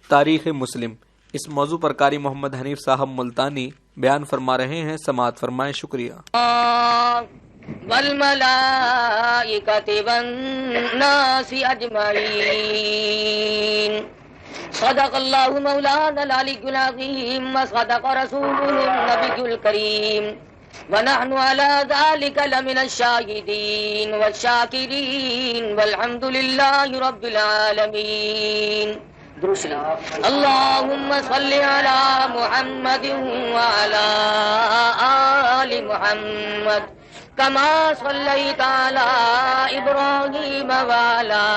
تاریخ مسلم۔ اس موضوع پر قاری محمد حنیف صاحب ملتانی بیان فرما رہے ہیں، سماعت فرمائیں۔ شکریہ۔ والملائکۃ والناس اجمعین، صدق اللہ مولانا العلی العظیم وصدق رسولہ النبی الکریم، ونحن على ذلك لمن الشاهدين والشاكرين والحمد لله رب العالمين۔ اللهم صل على محمد وعلى آل محمد كما صليت على إبراهيم وعلى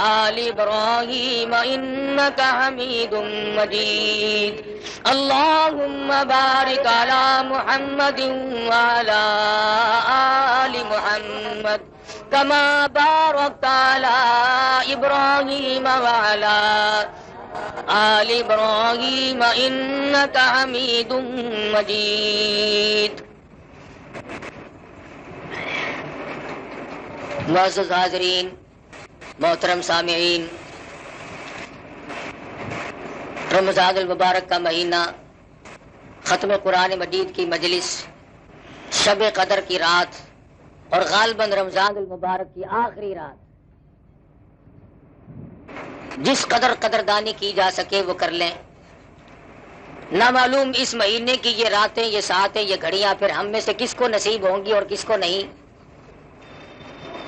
آل إبراهيم إنك حميد مجيد۔ اللهم بارك على محمد وعلى آل محمد كما باركت على إبراهيم وعلى آل إبراهيم إنك حميد مجيد۔ معزز حاضرین، محترم سامعین، رمضان المبارک کا مہینہ، ختم قرآن مجید کی مجلس، شب قدر کی رات اور غالباً رمضان المبارک کی آخری رات، جس قدر قدردانی کی جا سکے وہ کر لیں۔ نہ معلوم اس مہینے کی یہ راتیں، یہ ساعتیں، یہ گھڑیاں پھر ہم میں سے کس کو نصیب ہوں گی اور کس کو نہیں۔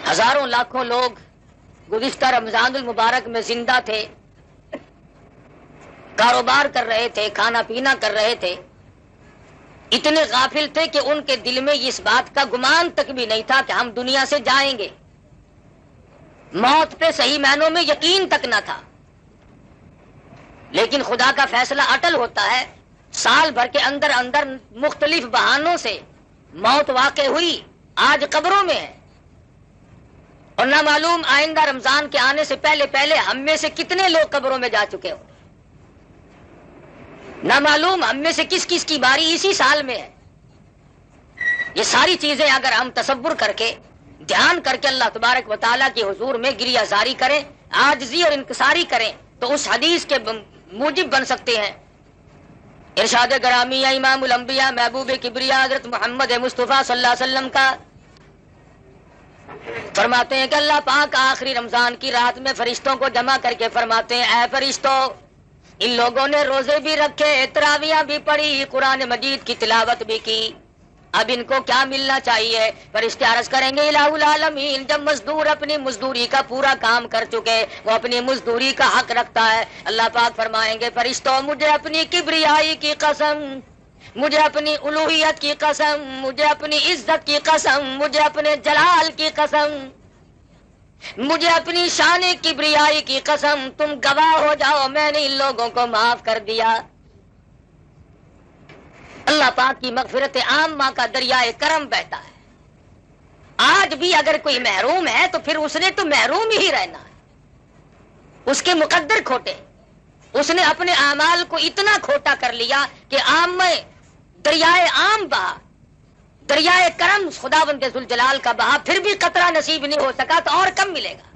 ہزاروں لاکھوں لوگ گزشتہ رمضان المبارک میں زندہ تھے، کاروبار کر رہے تھے، کھانا پینا کر رہے تھے، اتنے غافل تھے کہ ان کے دل میں اس بات کا گمان تک بھی نہیں تھا کہ ہم دنیا سے جائیں گے۔ موت پہ صحیح معنوں میں یقین تک نہ تھا، لیکن خدا کا فیصلہ اٹل ہوتا ہے۔ سال بھر کے اندر اندر مختلف بہانوں سے موت واقع ہوئی، آج قبروں میں ہے، اور نہ معلوم آئندہ رمضان کے آنے سے پہلے پہلے ہم میں سے کتنے لوگ قبروں میں جا چکے ہوں، نہ معلوم ہم میں سے کس کس کی باری اسی سال میں ہے۔ یہ ساری چیزیں اگر ہم تصور کر کے، دھیان کر کے اللہ تبارک و تعالیٰ کے حضور میں گریہ زاری کریں، عاجزی اور انکساری کریں، تو اس حدیث کے موجب بن سکتے ہیں۔ ارشاد گرامی امام الانبیاء محبوب کبریا حضرت محمد مصطفیٰ صلی اللہ علیہ وسلم کا فرماتے ہیں کہ اللہ پاک آخری رمضان کی رات میں فرشتوں کو جمع کر کے فرماتے ہیں، اے فرشتوں، ان لوگوں نے روزے بھی رکھے، تراویاں بھی پڑھی، قرآن مجید کی تلاوت بھی کی، اب ان کو کیا ملنا چاہیے؟ فرشتے عرض کریں گے الہ العالمین، جب مزدور اپنی مزدوری کا پورا کام کر چکے، وہ اپنی مزدوری کا حق رکھتا ہے۔ اللہ پاک فرمائیں گے فرشتوں، مجھے اپنی کبریائی کی قسم، مجھے اپنی الوہیت کی قسم، مجھے اپنی عزت کی قسم، مجھے اپنے جلال کی قسم، مجھے اپنی شان کبریائی کی قسم، تم گواہ ہو جاؤ میں نے ان لوگوں کو معاف کر دیا۔ اللہ پاک کی مغفرت عامہ کا دریائے کرم بہتا ہے۔ آج بھی اگر کوئی محروم ہے تو پھر اس نے تو محروم ہی رہنا ہے، اس کے مقدر کھوٹے، اس نے اپنے اعمال کو اتنا کھوٹا کر لیا کہ عام میں دریائے عام بہا، دریائے کرم خداوند ذوالجلال کا بہا، پھر بھی قطرہ نصیب نہیں ہو سکا تو اور کم ملے گا۔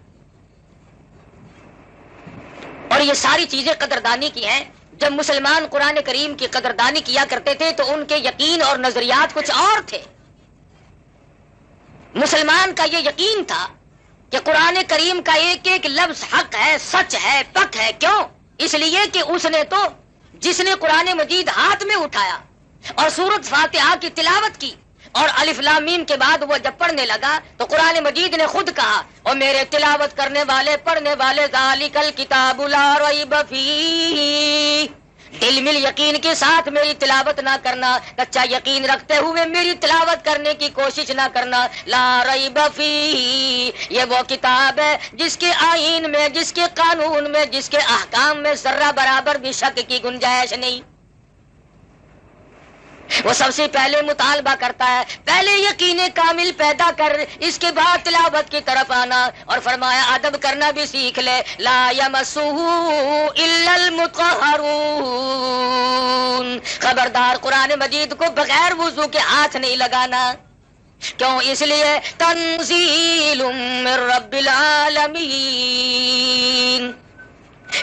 اور یہ ساری چیزیں قدردانی کی ہیں۔ جب مسلمان قرآن کریم کی قدردانی کیا کرتے تھے تو ان کے یقین اور نظریات کچھ اور تھے۔ مسلمان کا یہ یقین تھا کہ قرآن کریم کا ایک ایک لفظ حق ہے، سچ ہے، پک ہے۔ کیوں؟ اس لیے کہ اس نے تو، جس نے قرآن مجید ہاتھ میں اٹھایا اور سورۃ فاتحہ کی تلاوت کی اور الف لام میم کے بعد وہ جب پڑھنے لگا تو قرآن مجید نے خود کہا، اور میرے تلاوت کرنے والے، پڑھنے والے، ذالک الکتاب لا ریب فیہ، دل مل یقین کے ساتھ میری تلاوت نہ کرنا، کچا یقین رکھتے ہوئے میری تلاوت کرنے کی کوشش نہ کرنا۔ لا ریب فیہ، یہ وہ کتاب ہے جس کے آئین میں، جس کے قانون میں، جس کے احکام میں ذرہ برابر بھی شک کی گنجائش نہیں۔ وہ سب سے پہلے مطالبہ کرتا ہے، پہلے یقین کامل پیدا کر، اس کے بعد تلاوت کی طرف آنا، اور فرمایا ادب کرنا بھی سیکھ لے۔ لا یمسہ الا المطہرون، خبردار قرآن مجید کو بغیر وضو کے ہاتھ نہیں لگانا۔ کیوں؟ اس لیے تنزیل من رب العالمین،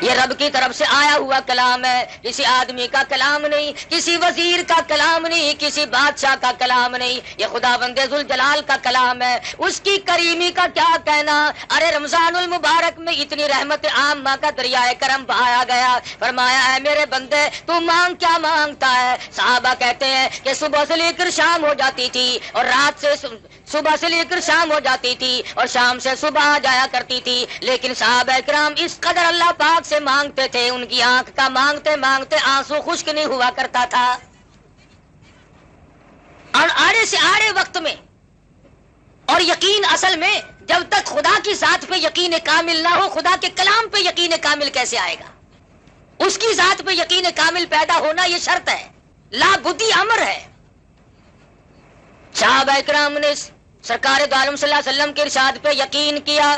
یہ رب کی طرف سے آیا ہوا کلام ہے، کسی آدمی کا کلام نہیں، کسی وزیر کا کلام نہیں، کسی بادشاہ کا کلام نہیں، یہ خداوند ذوالجلال کا کلام ہے۔ اس کی کریمی کا کیا کہنا؟ ارے رمضان المبارک میں اتنی رحمت عامہ کا دریائے کرم بہایا گیا، فرمایا ہے میرے بندے تو مانگ کیا مانگتا ہے؟ صحابہ کہتے ہیں کہ صبح سے لے کر شام ہو جاتی تھی اور رات سے صبح سے لے کر شام ہو جاتی تھی اور شام سے صبح آ جایا کرتی تھی، لیکن صحابہ کرام اس قدر اللہ پاک سے مانگتے تھے، ان کی آنکھ کا مانگتے مانگتے آنسو خشک نہیں ہوا کرتا تھا۔ اور آڑے سے آڑے وقت میں، اور یقین اصل میں جب تک خدا کی ذات پہ یقین کامل نہ ہو، خدا کے کلام پہ یقین کامل کیسے آئے گا؟ اس کی ذات پہ یقین کامل پیدا ہونا یہ شرط ہے، لا بدی امر ہے۔ صحابہ کرام نے سرکار دو عالم صلی اللہ علیہ وسلم کے ارشاد پہ یقین کیا،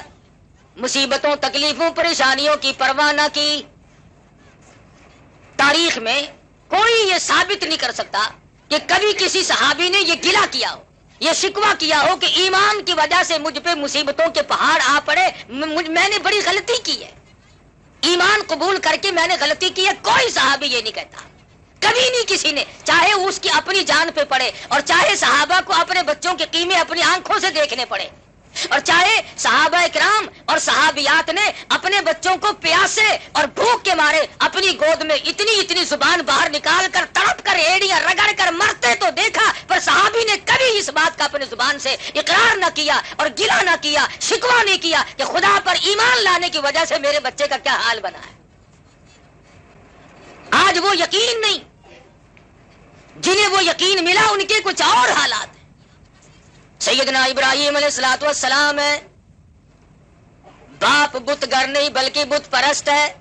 مصیبتوں تکلیفوں پریشانیوں کی پرواہ نہ کی۔ تاریخ میں کوئی یہ ثابت نہیں کر سکتا کہ کبھی کسی صحابی نے یہ گلہ کیا ہو، یہ شکوہ کیا ہو کہ ایمان کی وجہ سے مجھ پہ مصیبتوں کے پہاڑ آ پڑے، میں نے بڑی غلطی کی ہے، ایمان قبول کر کے میں نے غلطی کی ہے۔ کوئی صحابی یہ نہیں کہتا، کبھی نہیں کسی نے، چاہے اس کی اپنی جان پہ پڑے اور چاہے صحابہ کو اپنے بچوں کے قیمے اپنی آنکھوں سے دیکھنے پڑے، اور چاہے صحابہ کرام اور صحابیات نے اپنے بچوں کو پیاسے اور بھوک کے مارے اپنی گود میں اتنی زبان باہر نکال کر تڑپ کر ایڑیاں رگڑ کر مرتے تو دیکھا، پر صحابی نے کبھی اس بات کا اپنے زبان سے اقرار نہ کیا اور گلہ نہ کیا، شکوہ نہیں کیا کہ خدا پر ایمان لانے کی وجہ سے میرے بچے کا کیا حال بنا ہے۔ آج وہ یقین نہیں، جنہیں وہ یقین ملا ان کے کچھ اور حالات ہیں۔ سیدنا ابراہیم علیہ الصلوۃ والسلام ہے، باپ بت گر نہیں بلکہ بت پرست ہے،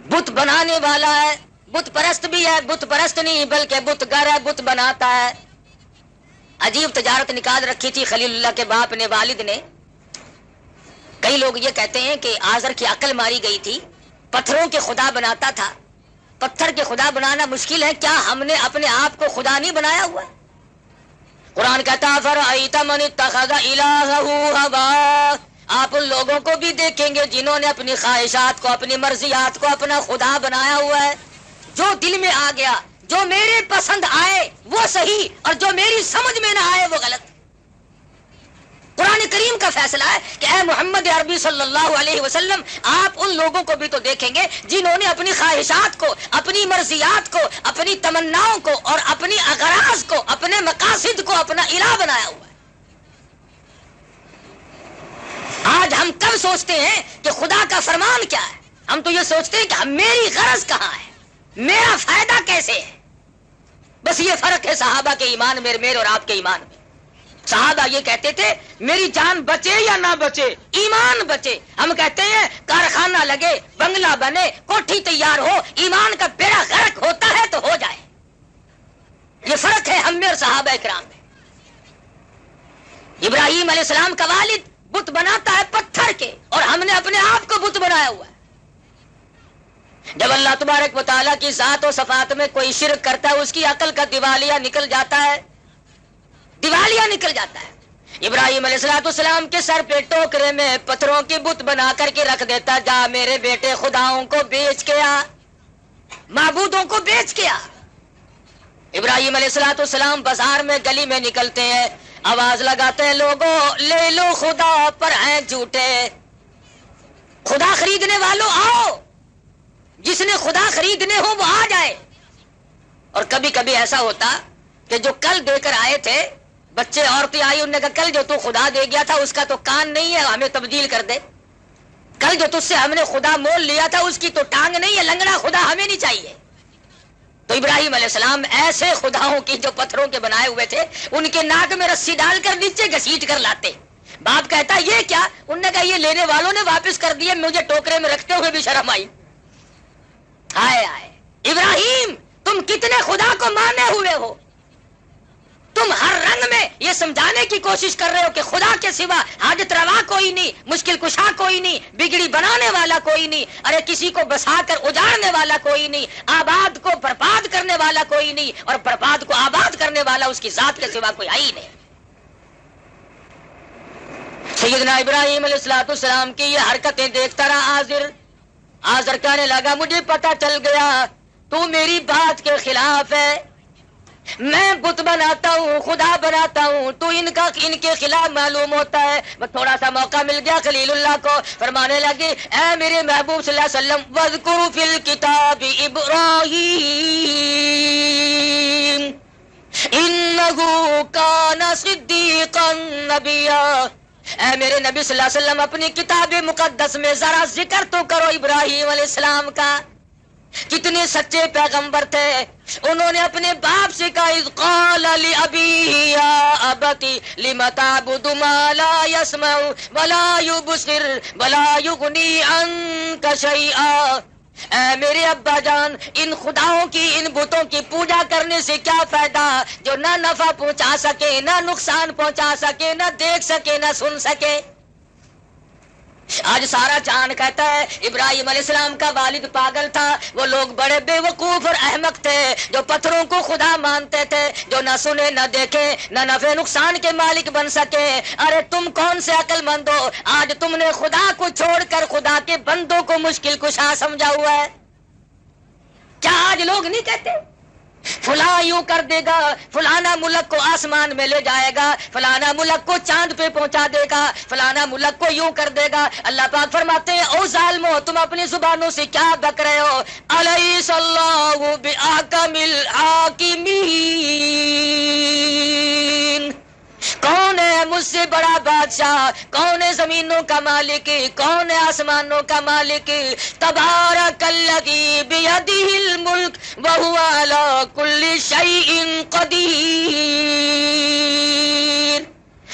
بت بنانے والا ہے، بت پرست بھی ہے، بت پرست نہیں بلکہ بت گر ہے، بت بناتا ہے۔ عجیب تجارت نکال رکھی تھی خلیل اللہ کے باپ نے، والد نے۔ کئی لوگ یہ کہتے ہیں کہ آزر کی عقل ماری گئی تھی، پتھروں کے خدا بناتا تھا۔ پتھر کے خدا بنانا مشکل ہے، کیا ہم نے اپنے آپ کو خدا نہیں بنایا ہوا؟ قرآن کہتا فرأیت من اتخذ الہہ ہواہ، آپ ان لوگوں کو بھی دیکھیں گے جنہوں نے اپنی خواہشات کو، اپنی مرضیات کو اپنا خدا بنایا ہوا ہے۔ جو دل میں آ گیا، جو میرے پسند آئے وہ صحیح، اور جو میری سمجھ میں نہ آئے وہ غلط۔ قرآن کریم کا فیصلہ ہے کہ اے محمد عربی صلی اللہ علیہ وسلم، آپ ان لوگوں کو بھی تو دیکھیں گے جنہوں نے اپنی خواہشات کو، اپنی مرضیات کو، اپنی تمناؤں کو اور اپنی اغراض کو، اپنے مقاصد کو اپنا الہ بنایا ہوا ہے۔ آج ہم کب سوچتے ہیں کہ خدا کا فرمان کیا ہے؟ ہم تو یہ سوچتے ہیں کہ میری غرض کہاں ہے، میرا فائدہ کیسے ہے۔ بس یہ فرق ہے صحابہ کے ایمان میں، میرے اور آپ کے ایمان میں۔ صحابہ یہ کہتے تھے میری جان بچے یا نہ بچے، ایمان بچے۔ ہم کہتے ہیں کارخانہ لگے، بنگلہ بنے، کوٹھی تیار ہو، ایمان کا بیڑا غرق ہوتا ہے تو ہو جائے۔ یہ فرق ہے ہم میں اور صحابہ کرام میں۔ ابراہیم علیہ السلام کا والد بت بناتا ہے پتھر کے، اور ہم نے اپنے آپ کو بت بنایا ہوا ہے۔ جب اللہ تبارک و تعالیٰ کی ذات و صفات میں کوئی شرک کرتا ہے، اس کی عقل کا دیوالیہ نکل جاتا ہے، دیوالیہ نکل جاتا ہے۔ ابراہیم علیہ السلام کے سر پہ ٹوکرے میں پتھروں کی بت بنا کر کے رکھ دیتا، جا میرے بیٹے خداؤں کو بیچ کے آ، معبودوں کو بیچ کے آ۔ ابراہیم علیہ السلام بازار میں گلی میں نکلتے ہیں، آواز لگاتے ہیں لوگوں لے لو خدا پر ہیں جھوٹے، خدا خریدنے والوں آؤ، جس نے خدا خریدنے ہو وہ آ جائے۔ اور کبھی کبھی ایسا ہوتا کہ جو کل دے کر آئے تھے، بچے عورتیں آئی، انہوں نے کہا کل جو تو خدا دے گیا تھا اس کا تو کان نہیں ہے، ہمیں تبدیل کر دے۔ کل جو تجھ سے ہم نے خدا مول لیا تھا اس کی تو ٹانگ نہیں ہے، لنگڑا خدا ہمیں نہیں چاہیے۔ تو ابراہیم علیہ السلام ایسے خداؤں کی جو پتھروں کے بنائے ہوئے تھے، ان کے ناک میں رسی ڈال کر نیچے گھسیٹ کر لاتے۔ باپ کہتا یہ کیا؟ انہوں نے کہا یہ لینے والوں نے واپس کر دیے، مجھے ٹوکرے میں رکھتے ہوئے بھی شرم آئی۔ ہائے ہائے ابراہیم، تم کتنے خدا کو مانے ہوئے ہو؟ تم ہر رنگ میں یہ سمجھانے کی کوشش کر رہے ہو کہ خدا کے سوا حاجت روا کوئی نہیں، مشکل کشا کوئی نہیں، بگڑی بنانے والا کوئی نہیں، ارے کسی کو بسا کر اجاڑنے والا کوئی نہیں، آباد کو برباد کرنے والا کوئی نہیں، اور برباد کو آباد کرنے والا اس کی ذات کے سوا کوئی ہے ہی نہیں۔ سیدنا ابراہیم علیہ السلام کی یہ حرکتیں دیکھتا رہا آزر کہنے لگا مجھے پتا چل گیا تو میری بات کے خلاف ہے، میں بت بناتا ہوں، خدا بناتا ہوں، تو ان کے خلاف معلوم ہوتا ہے۔ تھوڑا سا موقع مل گیا خلیل اللہ کو، فرمانے لگے اے میرے محبوب صلی اللہ علیہ وسلم وَاذْكُرْ فِي الْكِتَابِ إِبْرَاهِيمَ إِنَّهُ كَانَ صِدِّيقًا نَبِيًّا۔ اے میرے نبی صلی اللہ علیہ وسلم اپنی کتاب مقدس میں ذرا ذکر تو کرو ابراہیم علیہ السلام کا، کتنے سچے پیغمبر تھے۔ انہوں نے اپنے باپ سے کہا اذ قال لأبيه يا أبت لم تعبد ما لا يسمع ولا يبصر ولا يغني عنك شيئا۔ اے میرے ابا جان، ان خداؤں کی، ان بتوں کی پوجا کرنے سے کیا فائدہ جو نہ نفع پہنچا سکے، نہ نقصان پہنچا سکے، نہ دیکھ سکے، نہ سن سکے۔ آج سارا چاند کہتا ہے ابراہیم علیہ السلام کا والد پاگل تھا، وہ لوگ بڑے بے وقوف اور احمق تھے جو پتھروں کو خدا مانتے تھے، جو نہ سنے نہ دیکھے نہ نفع نقصان کے مالک بن سکے۔ ارے تم کون سے عقل مند ہو، آج تم نے خدا کو چھوڑ کر خدا کے بندوں کو مشکل کشا سمجھا ہوا ہے۔ کیا آج لوگ نہیں کہتے فلاں یوں کر دے گا، فلانا ملک کو آسمان میں لے جائے گا، فلانا ملک کو چاند پہ پہنچا دے گا، فلانا ملک کو یوں کر دے گا۔ اللہ پاک فرماتے ہیں او ظالمو، تم اپنی زبانوں سے کیا بک رہے ہو؟ الیس اللہ بأحکم الحاکمین، کون ہے مجھ سے بڑا بادشاہ، کون ہے زمینوں کا مالک، کون ہے آسمانوں کا مالک؟ تبارک الذی بیدہ الملک وہو علی کل شیء قدیر۔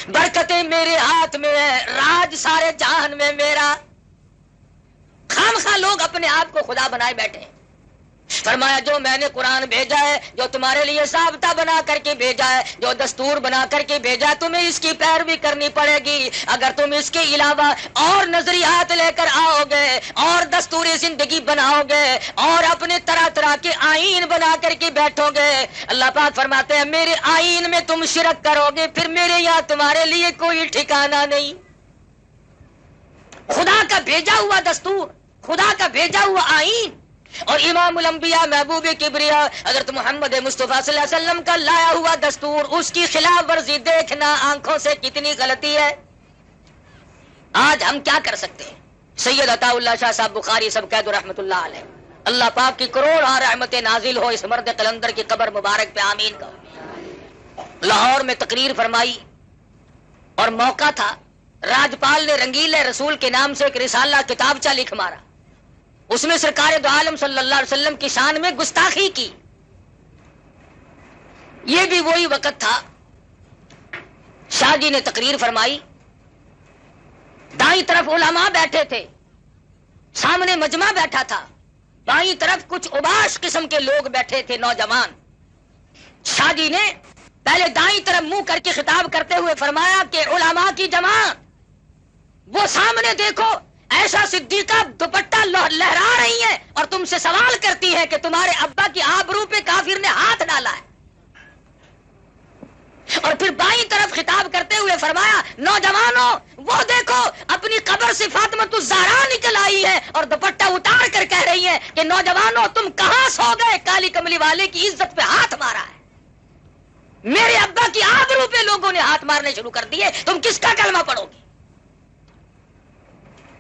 برکتیں میرے ہاتھ میں ہے، راج سارے جہان میں میرا۔ خامخواہ لوگ اپنے آپ کو خدا بنائے بیٹھے ہیں۔ فرمایا جو میں نے قرآن بھیجا ہے، جو تمہارے لیے ضابطہ بنا کر کے بھیجا ہے، جو دستور بنا کر کے بھیجا ہے، تمہیں اس کی پیروی کرنی پڑے گی۔ اگر تم اس کے علاوہ اور نظریات لے کر آؤ گے اور دستور زندگی بناؤ گے اور اپنے طرح طرح کے آئین بنا کر کے بیٹھو گے، اللہ پاک فرماتے ہیں میرے آئین میں تم شرک کرو گے، پھر میرے یہاں تمہارے لیے کوئی ٹھکانہ نہیں۔ خدا کا بھیجا ہوا دستور، خدا کا بھیجا ہوا آئین اور امام الانبیاء محبوب کبریا حضرت محمد مصطفیٰ صلی اللہ علیہ وسلم کا لایا ہوا دستور، اس کی خلاف ورزی دیکھنا آنکھوں سے کتنی غلطی ہے۔ آج ہم کیا کر سکتے ہیں؟ سید عطا اللہ شاہ صاحب بخاری سب قید رحمت اللہ علیہ، اللہ پاک کی کروڑ رحمت نازل ہو اس مرد قلندر کی قبر مبارک پہ آمین کا۔ لاہور میں تقریر فرمائی اور موقع تھا، راجپال نے رنگیلے رسول کے نام سے ایک رسالہ کتابچہ لکھ مارا، اس میں سرکار دو عالم صلی اللہ علیہ وسلم کی شان میں گستاخی کی۔ یہ بھی وہی وقت تھا، شاہ جی نے تقریر فرمائی، دائیں طرف علماء بیٹھے تھے، سامنے مجمع بیٹھا تھا، بائیں طرف کچھ اوباش قسم کے لوگ بیٹھے تھے نوجوان۔ شاہ جی نے پہلے دائیں طرف منہ کر کے خطاب کرتے ہوئے فرمایا کہ علماء کی جماعت وہ سامنے دیکھو، ایسا صدیقہ دوپٹہ لہرا رہی ہے اور تم سے سوال کرتی ہے کہ تمہارے ابا کی آبرو پہ کافر نے ہاتھ ڈالا ہے۔ اور پھر بائیں طرف خطاب کرتے ہوئے فرمایا نوجوانوں وہ دیکھو اپنی قبر سے فاطمہ الزہرا نکل آئی ہے اور دوپٹہ اتار کر کہہ رہی ہے کہ نوجوانوں تم کہاں سو گئے، کالی کملی والے کی عزت پہ ہاتھ مارا ہے، میرے ابا کی آبرو پہ لوگوں نے ہاتھ مارنے شروع کر دیے، تم کس کا کلمہ پڑھو گے؟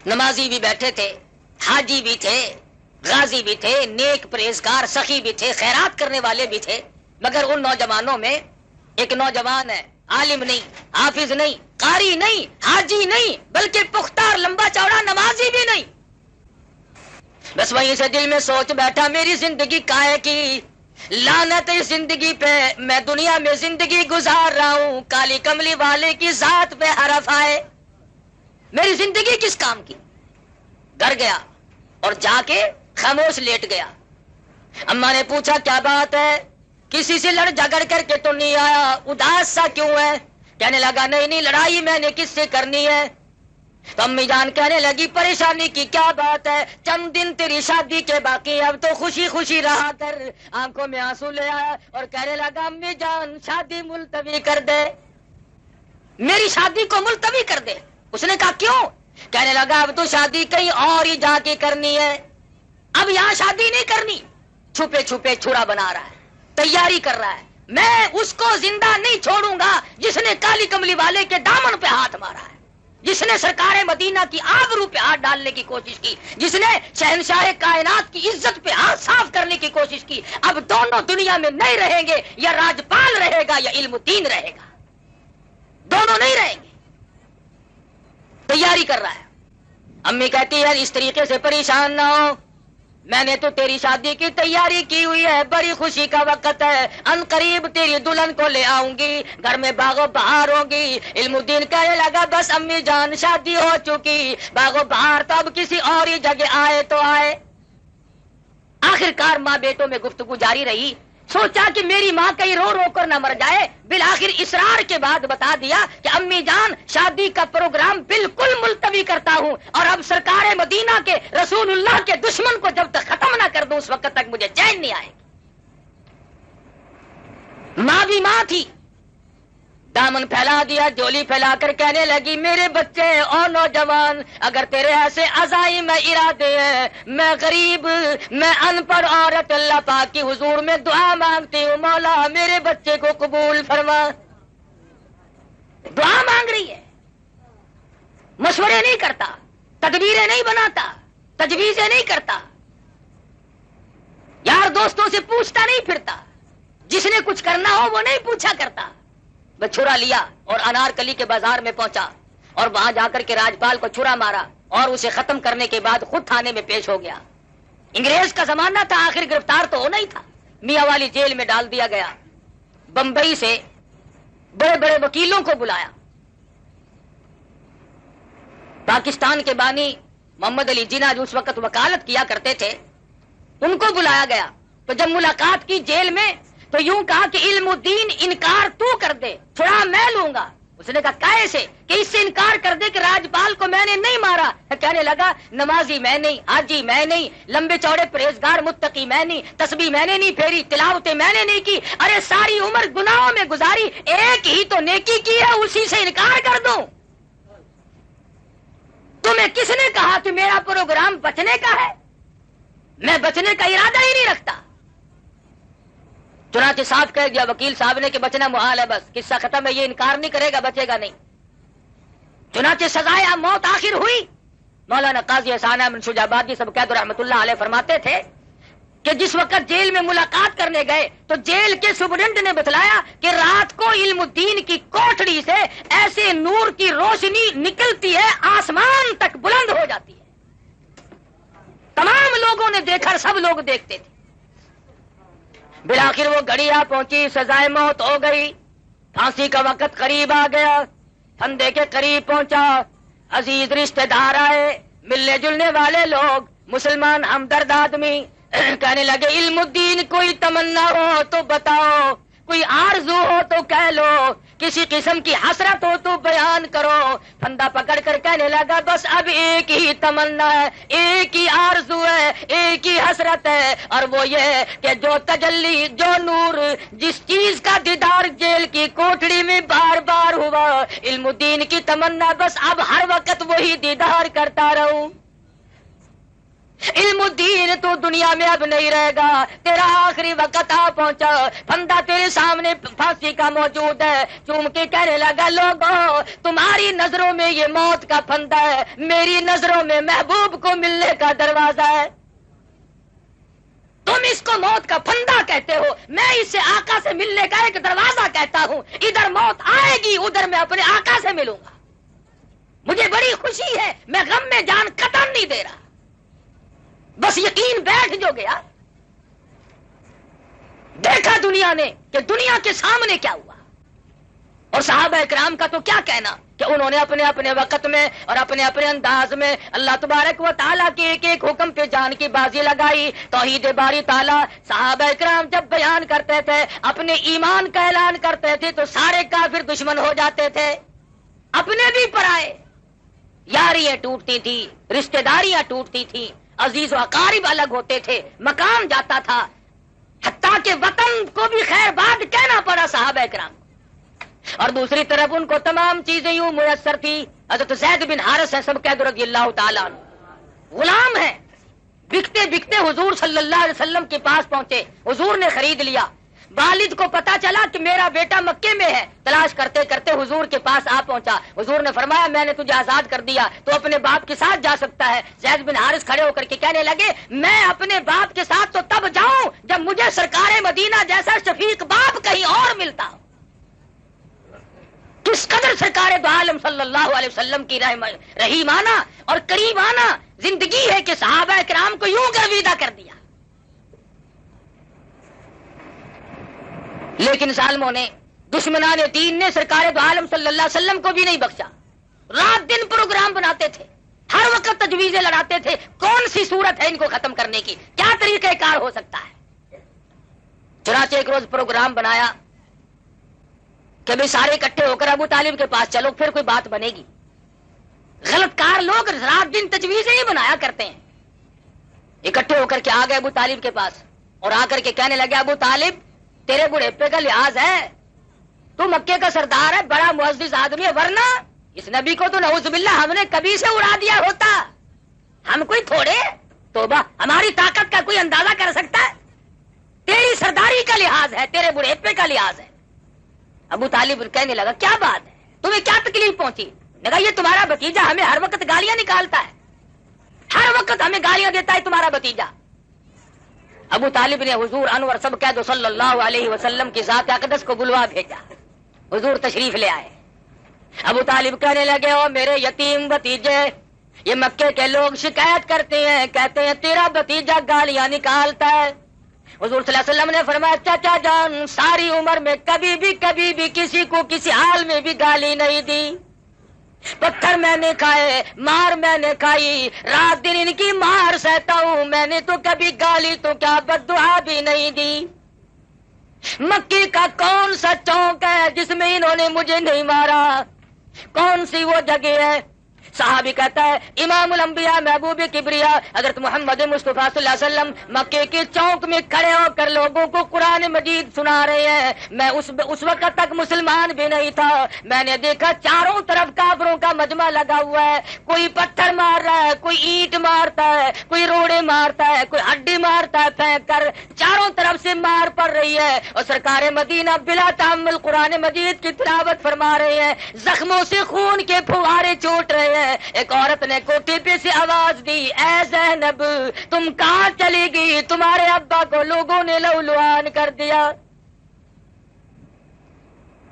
نمازی بھی بیٹھے تھے، حاجی بھی تھے، غازی بھی تھے، نیک پرہیزگار سخی بھی تھے، خیرات کرنے والے بھی تھے، مگر ان نوجوانوں میں ایک نوجوان ہے، عالم نہیں، حافظ نہیں، قاری نہیں، حاجی نہیں، بلکہ پختہ اور لمبا چوڑا نمازی بھی نہیں۔ بس وہیں سے دل میں سوچ بیٹھا میری زندگی کائے کی، لعنت اس زندگی پہ، میں دنیا میں زندگی گزار رہا ہوں، کالی کملی والے کی ذات پہ حرف آئے، میری زندگی کس کام کی؟ گھر گیا اور جا کے خاموش لیٹ گیا۔ اماں نے پوچھا کیا بات ہے، کسی سے لڑ جھگڑ کر کے تو نہیں آیا، اداس سا کیوں ہے؟ کہنے لگا نہیں لڑائی میں نے کس سے کرنی ہے۔ تو امی جان کہنے لگی پریشانی کی کیا بات ہے، چند دن تیری شادی کے باقی، اب تو خوشی خوشی رہا کر۔ آنکھوں میں آنسو لے آیا اور کہنے لگا امی جان شادی ملتوی کر دے، میری شادی کو ملتوی کر دے۔ اس نے کہا کیوں؟ کہنے لگا اب تو شادی کہیں اور ہی جا کے کرنی ہے، اب یہاں شادی نہیں کرنی۔ چھپے چھپے چھرا بنا رہا ہے، تیاری کر رہا ہے، میں اس کو زندہ نہیں چھوڑوں گا جس نے کالی کملی والے کے دامن پہ ہاتھ مارا ہے، جس نے سرکار مدینہ کی آبرو پہ ہاتھ ڈالنے کی کوشش کی، جس نے شہنشاہ کائنات کی عزت پہ ہاتھ صاف کرنے کی کوشش کی۔ اب دونوں دنیا میں نہیں رہیں گے، یا راجپال رہے گا یا علم الدین رہے گا، دونوں نہیں رہیں گے۔ تیاری کر رہا ہے۔ امی کہتی ہے اس طریقے سے پریشان نہ ہو، میں نے تو تیری شادی کی تیاری کی ہوئی ہے، بڑی خوشی کا وقت ہے، ان قریب تیری دلہن کو لے آؤں گی، گھر میں باغ و بہار ہوگی۔ علم الدین کہنے لگا بس امی جان شادی ہو چکی، باغ و بہار تو اب کسی اور ہی جگہ آئے تو آئے۔ آخر کار ماں بیٹوں میں گفتگو جاری رہی، سوچا کہ میری ماں کہیں رو رو کر نہ مر جائے، بالآخر اصرار کے بعد بتا دیا کہ امی جان شادی کا پروگرام بالکل ملتوی کرتا ہوں، اور اب سرکار مدینہ کے رسول اللہ کے دشمن کو جب تک ختم نہ کر دوں اس وقت تک مجھے چین نہیں آئے گی۔ ماں بھی ماں تھی، دامن پھیلا دیا، جولی پھیلا کر کہنے لگی میرے بچے اور نوجوان، اگر تیرے ایسے عزائم ارادے ہیں، میں غریب، میں ان پڑھ عورت اللہ پاک کی حضور میں دعا مانگتی ہوں، مولا میرے بچے کو قبول فرما۔ دعا مانگ رہی ہے، مشورے نہیں کرتا، تدبیریں نہیں بناتا، تجویزیں نہیں کرتا، یار دوستوں سے پوچھتا نہیں پھرتا، جس نے کچھ کرنا ہو وہ نہیں پوچھا کرتا۔ وہ چھرا لیا اور انارکلی کے بازار میں پہنچا، اور وہاں جا کر کے راجپال کو چھرا مارا، اور اسے ختم کرنے کے بعد خود تھانے میں پیش ہو گیا۔ انگریز کا زمانہ تھا، آخر گرفتار تو ہونا ہی تھا، میاں والی جیل میں ڈال دیا گیا۔ بمبئی سے بڑے بڑے وکیلوں کو بلایا، پاکستان کے بانی محمد علی جناح جو اس وقت وکالت کیا کرتے تھے ان کو بلایا گیا۔ تو جب ملاقات کی جیل میں تو یوں کہا کہ علم الدین انکار تو کر دے، چھڑا میں لوں گا۔ اس نے کہا کیسے؟ کہ اس سے انکار کر دے کہ راجپال کو میں نے نہیں مارا۔ کہنے لگا نمازی میں نہیں، حاجی میں نہیں، لمبے چوڑے پرہیزگار متقی میں نہیں، تسبیح میں نے نہیں پھیری، تلاوتیں میں نے نہیں کی، ارے ساری عمر گناہوں میں گزاری، ایک ہی تو نیکی کی ہے، اسی سے انکار کر دوں؟ تمہیں کس نے کہا کہ میرا پروگرام بچنے کا ہے؟ میں بچنے کا ارادہ ہی نہیں رکھتا۔ چنانچہ صاحب کہہ دیا وکیل صاحب نے کہ بچنا محال ہے، بس قصہ ختم ہے، یہ انکار نہیں کرے گا، بچے گا نہیں۔ چنانچہ سزائے موت آخر ہوئی۔ مولانا قاضی احسان احمد شجابادی سب قید رحمۃ اللہ علیہ فرماتے تھے کہ جس وقت جیل میں ملاقات کرنے گئے تو جیل کے سپرنٹینڈنٹ نے بتلایا کہ رات کو علم الدین کی کوٹڑی سے ایسے نور کی روشنی نکلتی ہے، آسمان تک بلند ہو جاتی ہے۔ تمام لوگوں نے دیکھا، سب لوگ دیکھتے تھے۔ بالآخر وہ گھڑی آ پہنچی، سزائے موت ہو گئی، پھانسی کا وقت قریب آ گیا، پھندے کے قریب پہنچا، عزیز رشتہ دار آئے، ملنے جلنے والے لوگ، مسلمان ہمدرد آدمی کہنے لگے علم الدین کوئی تمنا ہو تو بتاؤ، کوئی آرزو ہو تو کہہ لو، کسی قسم کی حسرت ہو تو بیان کرو۔ پھندا پکڑ کر کہنے لگا بس اب ایک ہی تمنا ہے، ایک ہی آرزو ہے، ایک ہی حسرت ہے، اور وہ یہ ہے کہ جو تجلی، جو نور، جس چیز کا دیدار جیل کی کوٹڑی میں بار بار ہوا، علم الدین کی تمنا بس اب ہر وقت وہی دیدار کرتا رہوں۔ علم الدین تو دنیا میں اب نہیں رہے گا، تیرا آخری وقت آ پہنچا، پھندا تیرے سامنے پھانسی کا موجود ہے۔ چوم کے کہنے لگا لوگوں تمہاری نظروں میں یہ موت کا پھندا ہے، میری نظروں میں محبوب کو ملنے کا دروازہ ہے۔ تم اس کو موت کا پھندا کہتے ہو، میں اسے آقا سے ملنے کا ایک دروازہ کہتا ہوں۔ ادھر موت آئے گی، ادھر میں اپنے آقا سے ملوں گا۔ مجھے بڑی خوشی ہے، میں غم میں جان قطع نہیں دے رہا، بس یقین بیٹھ جو گیا۔ دیکھا دنیا نے کہ دنیا کے سامنے کیا ہوا، اور صحابہ اکرام کا تو کیا کہنا کہ انہوں نے اپنے اپنے وقت میں اور اپنے اپنے انداز میں اللہ تبارک و تعالیٰ کے ایک ایک حکم پہ جان کی بازی لگائی۔ توحید باری تعالیٰ صحابہ اکرام جب بیان کرتے تھے، اپنے ایمان کا اعلان کرتے تھے تو سارے کافر دشمن ہو جاتے تھے، اپنے بھی پرائے، یاریاں ٹوٹتی تھی، رشتہ داریاں ٹوٹتی تھی، عزیز و اقارب الگ ہوتے تھے، مقام جاتا تھا، حتیٰ کہ وطن کو بھی خیر باد کہنا پڑا صحابہ اکرام۔ اور دوسری طرف ان کو تمام چیزیں یوں میسر تھی. حضرت زید بن حارث ہیں سب کہہ دو رضی اللہ تعالیٰ عنہ, غلام ہیں, بکتے بکتے حضور صلی اللہ علیہ وسلم کے پاس پہنچے, حضور نے خرید لیا. والد کو پتا چلا کہ میرا بیٹا مکے میں ہے, تلاش کرتے کرتے حضور کے پاس آ پہنچا. حضور نے فرمایا میں نے تجھے آزاد کر دیا, تو اپنے باپ کے ساتھ جا سکتا ہے. زید بن حارث کھڑے ہو کر کے کہنے لگے میں اپنے باپ کے ساتھ تو تب جاؤں جب مجھے سرکار مدینہ جیسا شفیق باپ کہیں اور ملتا ہو. کس قدر سرکار دو عالم صلی اللہ علیہ وسلم کی رحیمانہ اور کریمانہ زندگی ہے کہ صحابہ کرام کو یوں گرویدہ کر دیا. لیکن ظالموں نے, دشمنان دین نے سرکار دو عالم صلی اللہ علیہ وسلم کو بھی نہیں بخشا. رات دن پروگرام بناتے تھے, ہر وقت تجویزیں لڑاتے تھے, کون سی صورت ہے ان کو ختم کرنے کی, کیا طریقہ کار ہو سکتا ہے. چنانچہ ایک روز پروگرام بنایا کہ بھی سارے اکٹھے ہو کر ابو طالب کے پاس چلو, پھر کوئی بات بنے گی. غلط کار لوگ رات دن تجویزیں ہی بنایا کرتے ہیں. اکٹھے ہو کر کے آ گئے ابو طالب کے پاس اور آ کر کے کہنے لگے ابو طالب تیرے بڑھیپے کا لحاظ ہے, تو مکے کا سردار ہے, بڑا معزز آدمی ہے, ورنہ اس نبی کو تو نعوذ باللہ ہم نے کبھی سے اڑا دیا ہوتا. ہم کوئی تھوڑے, توبہ, ہماری طاقت کا کوئی اندازہ کر سکتا ہے. تیری سرداری کا لحاظ ہے, تیرے بڑھیپے کا لحاظ ہے. ابو طالب کہنے لگا کیا بات ہے, تمہیں کیا تکلیف پہنچی؟ لگا یہ تمہارا بھتیجا ہمیں ہر وقت گالیاں نکالتا ہے, ہر وقت ہمیں گالیاں دیتا ہے تمہارا بھتیجا. ابو طالب نے حضور انور سب کہہ دو صلی اللہ علیہ وسلم کی ذات اقدس کو بلوا بھیجا. حضور تشریف لے آئے. ابو طالب کہنے لگے او میرے یتیم بھتیجے, یہ مکے کے لوگ شکایت کرتے ہیں, کہتے ہیں تیرا بھتیجا گالیاں نکالتا ہے. حضور صلی اللہ علیہ وسلم نے فرمایا چچا جان ساری عمر میں کبھی بھی کسی کو کسی حال میں بھی گالی نہیں دی. پتھر میں نے کھائے, مار میں نے کھائی, رات دن ان کی مار سہتا ہوں, میں نے تو کبھی گالی تو کیا بد دعا بھی نہیں دی. مکی کا کون سا چوک ہے جس میں انہوں نے مجھے نہیں مارا, کون سی وہ جگہ ہے؟ صحابی کہتا ہے امام الانبیاء محبوب کبریا حضرت محمد مصطفیٰ صلی اللہ علیہ وسلم مکے کے چوک میں کھڑے ہو کر لوگوں کو قرآن مجید سنا رہے ہیں. میں اس وقت تک مسلمان بھی نہیں تھا, میں نے دیکھا چاروں طرف کافروں کا مجمع لگا ہوا ہے, کوئی پتھر مار رہا ہے, کوئی اینٹ مارتا ہے, کوئی روڑے مارتا ہے, کوئی ہڈی مارتا ہے پھینک کر, چاروں طرف سے مار پڑ رہی ہے. اور سرکار مدینہ بلا تحمل قرآن مجید کی تلاوت فرما رہے ہیں, زخموں سے خون کے فوارے چوٹ رہے ہیں. ایک عورت نے کوٹھی پہ سے آواز دی اے زینب تم کہاں چلی گئی, تمہارے ابا کو لوگوں نے لولوان کر دیا.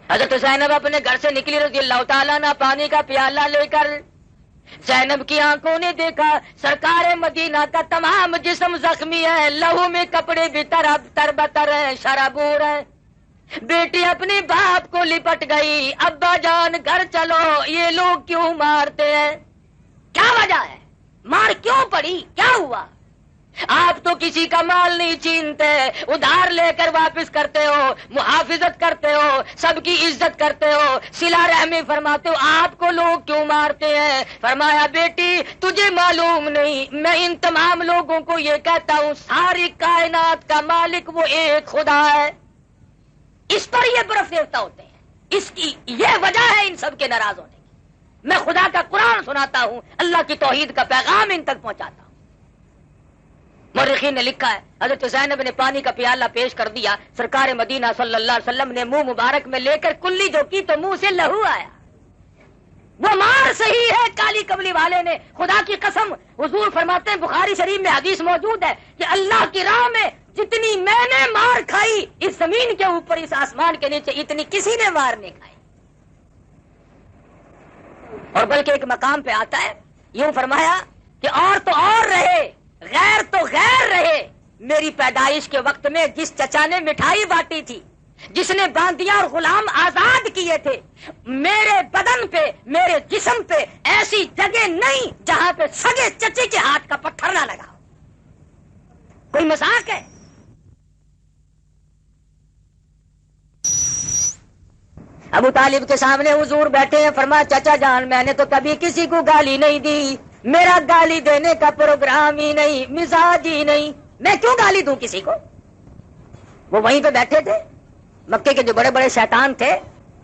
حضرت زینب اپنے گھر سے نکلی رضی اللہ تعالیٰ عنہ پانی کا پیالہ لے کر. زینب کی آنکھوں نے دیکھا سرکار مدینہ کا تمام جسم زخمی ہے, لہو میں کپڑے بھی تربتر ہیں, شرابور ہیں. بیٹی اپنے باپ کو لپٹ گئی, ابا جان گھر چلو, یہ لوگ کیوں مارتے ہیں, کیا وجہ ہے, مار کیوں پڑی, کیا ہوا؟ آپ تو کسی کا مال نہیں چھینتے, ادھار لے کر واپس کرتے ہو, محافظت کرتے ہو, سب کی عزت کرتے ہو, صلہ رحمی فرماتے ہو, آپ کو لوگ کیوں مارتے ہیں؟ فرمایا بیٹی تجھے معلوم نہیں, میں ان تمام لوگوں کو یہ کہتا ہوں ساری کائنات کا مالک وہ ایک خدا ہے, اس پر یہ برف دیوتا ہوتے ہیں, اس کی یہ وجہ ہے ان سب کے ناراض ہونے کی. میں خدا کا قرآن سناتا ہوں, اللہ کی توحید کا پیغام ان تک پہنچاتا ہوں. مورخین نے لکھا ہے حضرت زینب نے پانی کا پیالہ پیش کر دیا, سرکار مدینہ صلی اللہ علیہ وسلم نے منہ مبارک میں لے کر کلی جو کی تو منہ سے لہو آیا. وہ مار صحیح ہے کالی کملی والے نے, خدا کی قسم حضور فرماتے ہیں بخاری شریف میں حدیث موجود ہے کہ اللہ کی راہ میں جتنی میں نے مار کھائی اس زمین کے اوپر اس آسمان کے نیچے اتنی کسی نے مار نہیں کھائی. اور بلکہ ایک مقام پہ آتا ہے یوں فرمایا کہ اور تو اور رہے, غیر تو غیر رہے, میری پیدائش کے وقت میں جس چچا نے مٹھائی بانٹی تھی, جس نے باندیاں اور غلام آزاد کیے تھے, میرے بدن پہ میرے جسم پہ ایسی جگہ نہیں جہاں پہ سگے چچے کے ہاتھ کا پتھر نہ لگا. کوئی مذاق ہے؟ ابو طالب کے سامنے حضور بیٹھے ہیں, فرمایا چچا جان میں نے تو کبھی کسی کو گالی نہیں دی, میرا گالی دینے کا پروگرام ہی نہیں, مزاج ہی نہیں, میں کیوں گالی دوں کسی کو. وہ وہیں پہ بیٹھے تھے, مکے کے جو بڑے بڑے شیطان تھے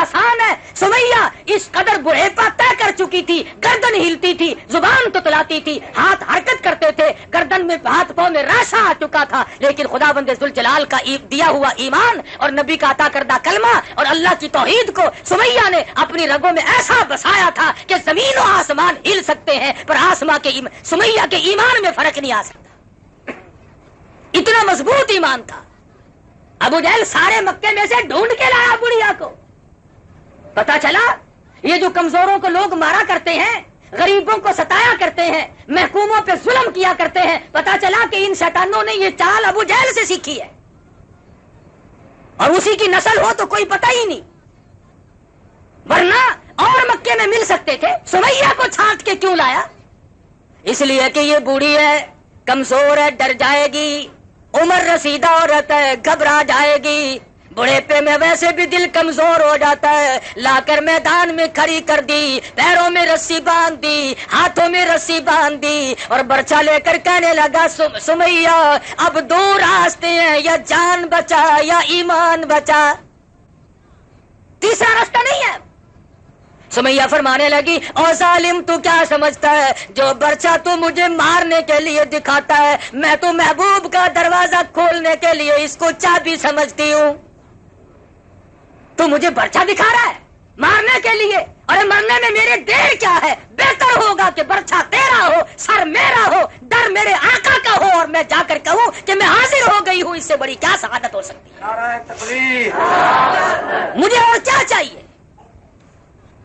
آسان ہے. سمیہ اس قدر بڑھیپا طے کر چکی تھی, گردن ہلتی تھی, زبان تتلاتی تھی, ہاتھ حرکت کرتے تھے, گردن میں ہاتھ پاؤں میں راشا آ چکا تھا, لیکن خدا بند ذوالجلال کا دیا ہوا ایمان اور نبی کا عطا کردہ کلمہ اور اللہ کی توحید کو سمیہ نے اپنی رگوں میں ایسا بسایا تھا کہ زمین و آسمان ہل سکتے ہیں, پر سمیہ کے ایمان میں فرق نہیں آ سکتا. اتنا مضبوط ایمان تھا. ابو جہل سارے مکے میں سے ڈھونڈ کے لایا بڑھیا کو. پتا چلا یہ جو کمزوروں کو لوگ مارا کرتے ہیں, غریبوں کو ستایا کرتے ہیں, محکوموں پہ ظلم کیا کرتے ہیں, پتا چلا کہ ان شیطانوں نے یہ چال ابو جہل سے سیکھی ہے, اور اسی کی نسل ہو تو کوئی پتہ ہی نہیں, ورنہ اور مکے میں مل سکتے تھے. سمیہ کو چھانٹ کے کیوں لایا؟ اس لیے کہ یہ بوڑھی ہے, کمزور ہے, ڈر جائے گی, عمر رسیدہ عورت ہے, گھبرا جائے گی, بڑھیپے میں ویسے بھی دل کمزور ہو جاتا ہے. لا کر میدان میں کھڑی کر دی, پیروں میں رسی باندھ دی, ہاتھوں میں رسی باندھ دی, اور برچا لے کر کہنے لگا سمیہ اب دو راستے ہیں, یا جان بچا یا ایمان بچا, تیسرا راستہ نہیں ہے. سمیہ فرمانے لگی او ظالم تو کیا سمجھتا ہے, جو برچا تو مجھے مارنے کے لیے دکھاتا ہے, میں تو محبوب کا دروازہ کھولنے کے لیے اس کو چابی سمجھتی ہوں. تو مجھے برچا دکھا رہا ہے مارنے کے لیے, اور مرنے میں میرے دیر کیا ہے؟ بہتر ہوگا کہ برچا تیرا ہو, سر میرا ہو, ڈر میرے آقا کا ہو, اور میں جا کر کہوں کہ میں حاضر ہو گئی ہوں. اس سے بڑی کیا سعادت ہو سکتی ہے؟ نعرہ تکبیر. مجھے اور کیا چاہیے؟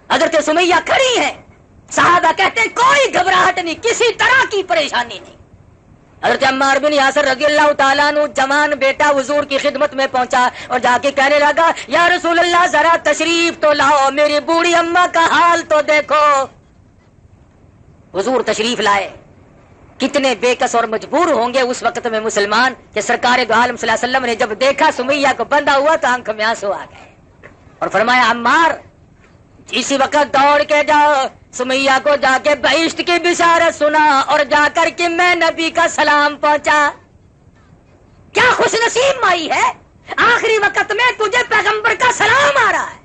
حضرت سمیہ کھڑی ہے, صحابہ کہتے ہیں کوئی گھبراہٹ نہیں, کسی طرح کی پریشانی نہیں. حضرت عمار بن یاسر رضی اللہ تعالیٰ عنہ جوان بیٹا حضور کی خدمت میں پہنچا اور جا کے کہنے لگا یا رسول اللہ ذرا تشریف تو لاؤ, میری بوڑھی اماں کا حال تو دیکھو. حضور تشریف لائے. کتنے بے کس اور مجبور ہوں گے اس وقت میں مسلمان کہ سرکار دو عالم صلی اللہ علیہ وسلم نے جب دیکھا سمیہ کو بندھا ہوا تو آنکھ میں آنسو آ گئے, اور فرمایا عمار اسی وقت دوڑ کے جاؤ, سمیہ کو جا کے بہشت کی بشارت سنا, اور جا کر کے میں نبی کا سلام پہنچا. کیا خوش نصیب مائی ہے, آخری وقت میں تجھے پیغمبر کا سلام آ رہا ہے,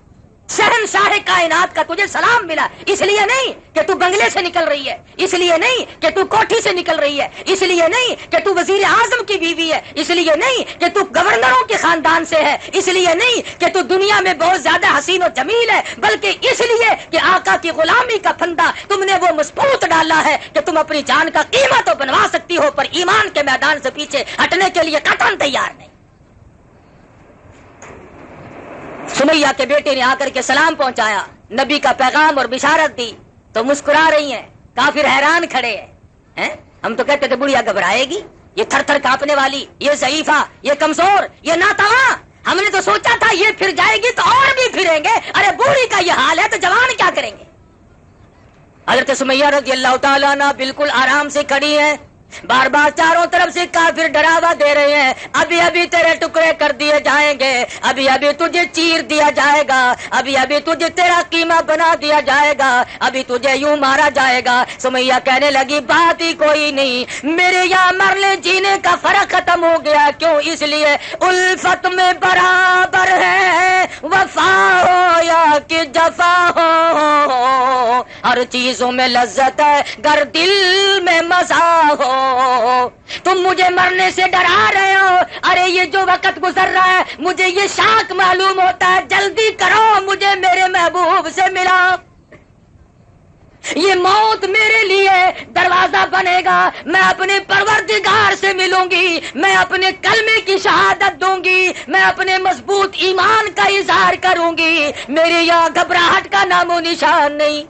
شہنشاہ کائنات کا تجھے سلام ملا. اس لیے نہیں کہ تو بنگلے سے نکل رہی ہے, اس لیے نہیں کہ تو کوٹھی سے نکل رہی ہے, اس لیے نہیں کہ تو وزیر اعظم کی بیوی ہے, اس لیے نہیں کہ تو گورنروں کے خاندان سے ہے, اس لیے نہیں کہ تو دنیا میں بہت زیادہ حسین و جمیل ہے, بلکہ اس لیے کہ آقا کی غلامی کا پھندا تم نے وہ مضبوط ڈالا ہے کہ تم اپنی جان کا قیمت تو بنوا سکتی ہو, پر ایمان کے میدان سے پیچھے ہٹنے کے لیے قطعاً تیار نہیں. سمیہ کے بیٹے نے آ کر کے سلام پہنچایا, نبی کا پیغام اور بشارت دی, تو مسکرا رہی ہیں. کافر حیران کھڑے ہیں. ہم تو کہتے تھے بڑھیا گھبرائے گی, یہ تھر تھر کانپنے والی, یہ ضعیفہ, یہ کمزور, یہ ناتواں, ہم نے تو سوچا تھا یہ پھر جائے گی تو اور بھی پھریں گے, ارے بوڑھی کا یہ حال ہے تو جوان کیا کریں گے. حضرت سمیہ رضی اللہ تعالیٰ عنہ بالکل آرام سے کھڑی ہیں, بار بار چاروں طرف سے کافر ڈراوا دے رہے ہیں, ابھی ابھی تیرے ٹکڑے کر دیے جائیں گے, ابھی ابھی تجھے چیر دیا جائے گا, ابھی ابھی تجھے تیرا قیمہ بنا دیا جائے گا, ابھی تجھے یوں مارا جائے گا. سمیہ کہنے لگی بات ہی کوئی نہیں, میرے یہاں مرنے جینے کا فرق ختم ہو گیا. کیوں؟ اس لیے الفت میں برابر ہے, وفا ہو یا کہ جفا ہو, ہر چیزوں میں لذت ہے گر دل میں مزہ ہو. تم مجھے مرنے سے ڈرا رہے ہو, ارے یہ جو وقت گزر رہا ہے مجھے یہ شاک معلوم ہوتا ہے, جلدی کرو مجھے میرے محبوب سے ملا. یہ موت میرے لیے دروازہ بنے گا, میں اپنے پروردگار سے ملوں گی, میں اپنے کلمے کی شہادت دوں گی, میں اپنے مضبوط ایمان کا اظہار کروں گی, میرے یہاں گھبراہٹ کا نام و نشان نہیں,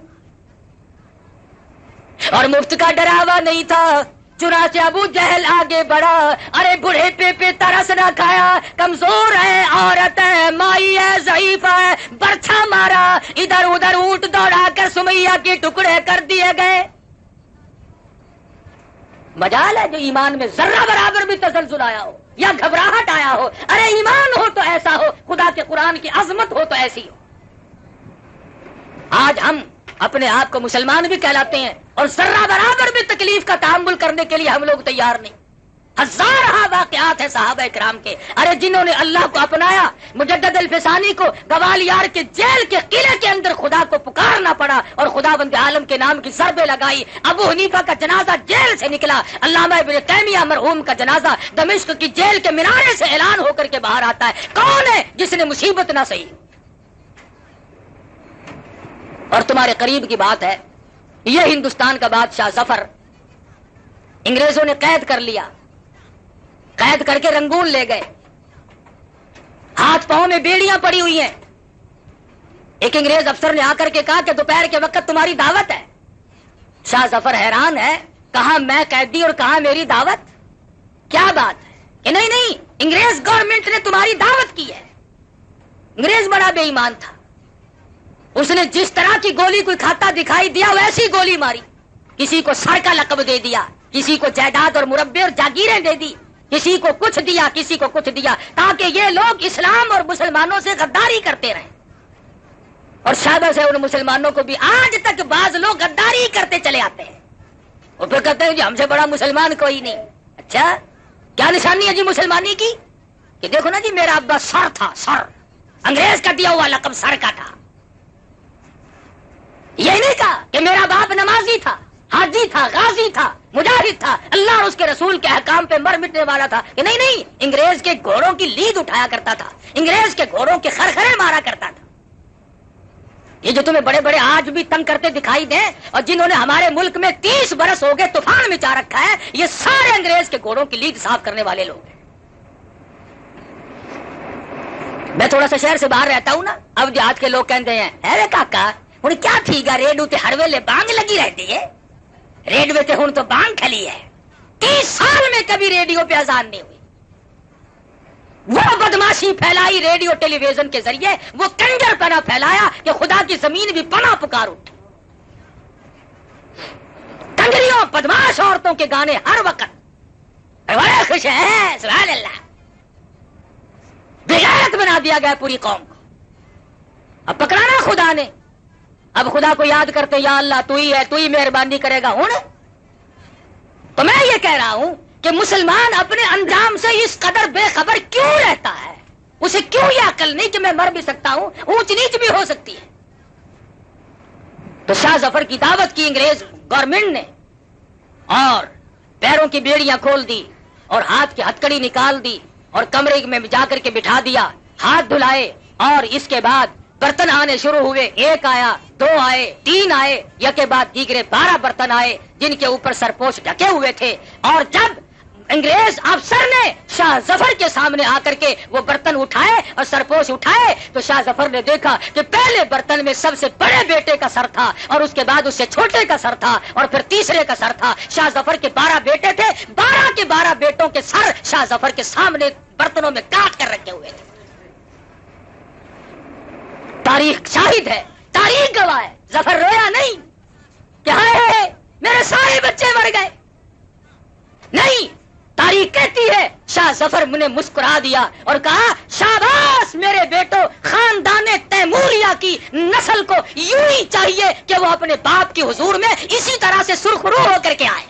اور مفت کا ڈراوا نہیں تھا. چنانچہ ابو جہل آگے بڑھا, ارے بڑھے پہ ترس نہ کھایا, کمزور ہے, عورت ہے, مائی ہے, ضعیف ہے, برچھا مارا, ادھر ادھر اونٹ دوڑا کر سمیہ کے ٹکڑے کر دیے گئے. مجال ہے جو ایمان میں ذرہ برابر بھی تزلزل آیا ہو یا گھبراہٹ آیا ہو, ارے ایمان ہو تو ایسا ہو, خدا کے قرآن کی عظمت ہو تو ایسی ہو. آج ہم اپنے آپ کو مسلمان بھی کہلاتے ہیں, اور ذرہ برابر بھی تکلیف کا تحمل کرنے کے لیے ہم لوگ تیار نہیں. ہزارہ واقعات ہے صحابہ کرام کے، ارے جنہوں نے اللہ کو اپنایا، مجدد الفسانی کو گوالیار کے جیل کے قلعے کے اندر خدا کو پکارنا پڑا اور خداوند عالم کے نام کی ضربیں لگائی، ابو حنیفہ کا جنازہ جیل سے نکلا، علامہ ابن تیمیہ مرحوم کا جنازہ دمشق کی جیل کے مینارے سے اعلان ہو کر کے باہر آتا ہے، کون ہے جس نے مصیبت نہ سہی؟ اور تمہارے قریب کی بات ہے، یہ ہندوستان کا بادشاہ ظفر انگریزوں نے قید کر لیا، قید کر کے رنگون لے گئے، ہاتھ پاؤں میں بیڑیاں پڑی ہوئی ہیں۔ ایک انگریز افسر نے آ کر کے کہا کہ دوپہر کے وقت تمہاری دعوت ہے۔ شاہ ظفر حیران ہے، کہاں میں قیدی اور کہاں میری دعوت؟ کیا بات ہے کہ نہیں انگریز گورنمنٹ نے تمہاری دعوت کی ہے۔ انگریز بڑا بے ایمان تھا، اس نے جس طرح کی گولی کوئی کھاتا دکھائی دیا ویسی گولی ماری، کسی کو سر کا لقب دے دیا، کسی کو جائیداد اور مربے اور جاگیریں دے دی، کسی کو کچھ دیا کسی کو کچھ دیا، تاکہ یہ لوگ اسلام اور مسلمانوں سے غداری کرتے رہیں۔ اور شاباش ہے ان مسلمانوں کو بھی، آج تک بعض لوگ غداری کرتے چلے آتے ہیں، اور پھر کہتے ہیں جی ہم سے بڑا مسلمان کوئی نہیں۔ اچھا کیا نشانی ہے جی مسلمانی کی؟ کہ دیکھو نا جی میرا ابا سر تھا، سر، انگریز کا دیا ہوا لقب سر کا تھا۔ یہ نہیں کہا کہ میرا باپ نمازی تھا، حاجی تھا، غازی تھا، مجاہد تھا، اللہ اور اس کے رسول کے احکام پہ مر مٹنے والا تھا، کہ نہیں انگریز کے گھوڑوں کی لید اٹھایا کرتا تھا، انگریز کے گھوڑوں کے خرخرے مارا کرتا تھا۔ یہ جو تمہیں بڑے بڑے آج بھی تنگ کرتے دکھائی دیں اور جنہوں نے ہمارے ملک میں 30 برس ہو گئے طوفان مچا رکھا ہے، یہ سارے انگریز کے گھوڑوں کی لید صاف کرنے والے لوگ ہیں۔ میں تھوڑا سا شہر سے باہر رہتا ہوں نا، اب دیہات کے لوگ کہتے ہیں ارے کاکا ہوں کیا تھی گا ریڈیو تے ہر ویلے بانگ لگی رہتی ہے، ریڈیو تے ہوں تو بانگ کھلی ہے، 30 سال میں کبھی ریڈیو پہ اذان نہیں ہوئی۔ وہ بدماشی پھیلائی ریڈیو ٹیلی ویژن کے ذریعے، وہ کنجر پنا پھیلایا کہ خدا کی زمین بھی پناہ پکار اٹھی۔ کنجریوں بدماش عورتوں کے گانے ہر وقت، بڑے خوش ہیں سبحان اللہ، بغیرت بنا دیا گیا پوری قوم کو۔ اب پکڑانا خدا نے، اب خدا کو یاد کرتے یا اللہ تو ہی ہے، تو ہی مہربانی کرے گا۔ ہوں تو میں یہ کہہ رہا ہوں کہ مسلمان اپنے انجام سے اس قدر بے خبر کیوں رہتا ہے؟ اسے کیوں یہ عقل نہیں کہ میں مر بھی سکتا ہوں، اونچ نیچ بھی ہو سکتی ہے؟ تو شاہ ظفر کی دعوت کی انگریز گورنمنٹ نے، اور پیروں کی بیڑیاں کھول دی اور ہاتھ کی ہتکڑی نکال دی اور کمرے میں جا کر کے بٹھا دیا، ہاتھ دھلائے، اور اس کے بعد برتن آنے شروع ہوئے، 1 آیا، 2 آئے، 3 آئے، یکے بعد دیگرے 12 برتن آئے جن کے اوپر سرپوش ڈھکے ہوئے تھے۔ اور جب انگریز افسر نے شاہ ظفر کے سامنے آ کر کے وہ برتن اٹھائے اور سرپوش اٹھائے تو شاہ ظفر نے دیکھا کہ پہلے برتن میں سب سے بڑے بیٹے کا سر تھا، اور اس کے بعد اس سے چھوٹے کا سر تھا، اور پھر تیسرے کا سر تھا۔ شاہ ظفر کے 12 بیٹے تھے، 12 کے 12 بیٹوں کے سر شاہ ظفر کے سامنے برتنوں میں کاٹ کر رکھے ہوئے تھے۔ تاریخ شاہد ہے، تاریخ گواہ ہے، ظفر رویا نہیں کہ ہائے میرے سارے بچے مر گئے، نہیں، تاریخ کہتی ہے شاہ ظفر نے مسکرا دیا اور کہا شاباش میرے بیٹو، خاندان تیموریہ کی نسل کو یوں ہی چاہیے کہ وہ اپنے باپ کی حضور میں اسی طرح سے سرخ رو ہو کر کے آئے،